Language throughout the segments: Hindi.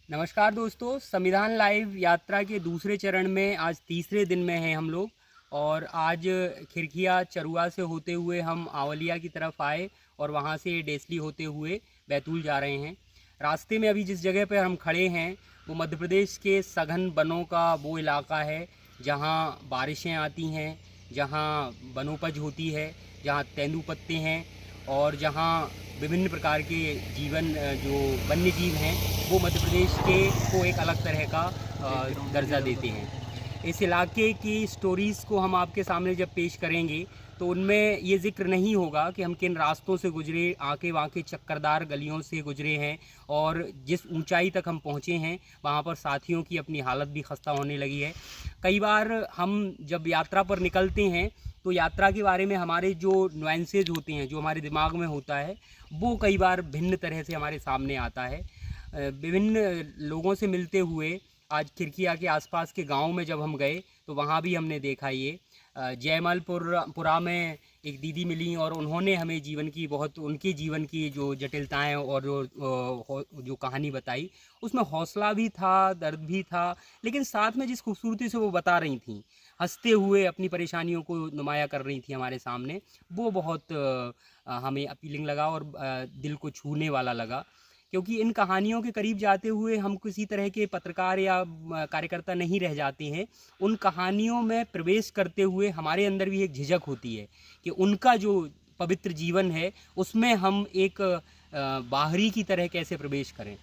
नमस्कार दोस्तों, संविधान लाइव यात्रा के दूसरे चरण में आज तीसरे दिन में हैं हम लोग। और आज खिरखिया चरुआ से होते हुए हम आंवलिया की तरफ आए और वहाँ से डेसली होते हुए बैतूल जा रहे हैं। रास्ते में अभी जिस जगह पर हम खड़े हैं वो मध्य प्रदेश के सघन वनों का वो इलाका है जहाँ बारिशें आती हैं, जहाँ वनोपज होती है, जहाँ तेंदुपत्ते हैं और जहाँ विभिन्न प्रकार के जीवन जो वन्य जीव हैं वो मध्य प्रदेश के को एक अलग तरह का दर्जा देते हैं। इस इलाके की स्टोरीज़ को हम आपके सामने जब पेश करेंगे तो उनमें ये जिक्र नहीं होगा कि हम किन रास्तों से गुजरे, आके वाके चक्करदार गलियों से गुजरे हैं और जिस ऊंचाई तक हम पहुंचे हैं वहाँ पर साथियों की अपनी हालत भी खस्ता होने लगी है। कई बार हम जब यात्रा पर निकलते हैं तो यात्रा के बारे में हमारे जो नुएंसेज होते हैं, जो हमारे दिमाग में होता है, वो कई बार भिन्न तरह से हमारे सामने आता है। विभिन्न लोगों से मिलते हुए आज खिरखिया के आसपास के गांव में जब हम गए तो वहाँ भी हमने देखा ये जयमलपुरा में एक दीदी मिली और उन्होंने हमें उनके जीवन की जो जटिलताएं और जो कहानी बताई, उसमें हौसला भी था, दर्द भी था, लेकिन साथ में जिस खूबसूरती से वो बता रही थी, हंसते हुए अपनी परेशानियों को नुमाया कर रही थी हमारे सामने, वो बहुत हमें अपीलिंग लगा और दिल को छूने वाला लगा। क्योंकि इन कहानियों के करीब जाते हुए हम किसी तरह के पत्रकार या कार्यकर्ता नहीं रह जाते हैं। उन कहानियों में प्रवेश करते हुए हमारे अंदर भी एक झिझक होती है कि उनका जो पवित्र जीवन है उसमें हम एक बाहरी की तरह कैसे प्रवेश करें।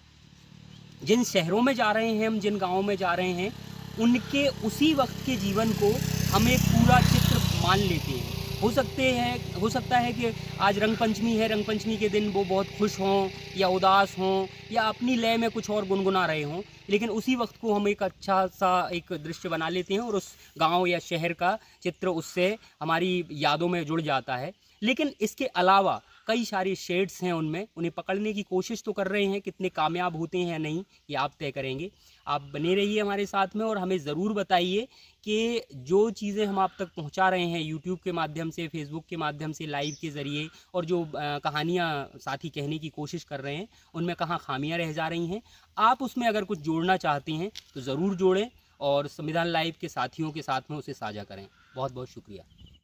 जिन शहरों में जा रहे हैं हम, जिन गाँवों में जा रहे हैं, उनके उसी वक्त के जीवन को हम एक पूरा चित्र मान लेते हैं। हो सकता है कि आज रंगपंचमी है, रंगपंचमी के दिन वो बहुत खुश हों या उदास हों या अपनी लय में कुछ और गुनगुना रहे हों, लेकिन उसी वक्त को हम एक अच्छा सा एक दृश्य बना लेते हैं और उस गांव या शहर का चित्र उससे हमारी यादों में जुड़ जाता है। लेकिन इसके अलावा कई सारे शेड्स हैं उनमें, उन्हें पकड़ने की कोशिश तो कर रहे हैं, कितने कामयाब होते हैं या नहीं ये आप तय करेंगे। आप बने रहिए हमारे साथ में और हमें ज़रूर बताइए कि जो चीज़ें हम आप तक पहुंचा रहे हैं यूट्यूब के माध्यम से, फेसबुक के माध्यम से, लाइव के ज़रिए, और जो कहानियाँ साथी कहने की कोशिश कर रहे हैं उनमें कहाँ खामियां रह जा रही हैं। आप उसमें अगर कुछ जोड़ना चाहते हैं तो ज़रूर जोड़ें और संविधान लाइव के साथियों के साथ में उसे साझा करें। बहुत बहुत शुक्रिया।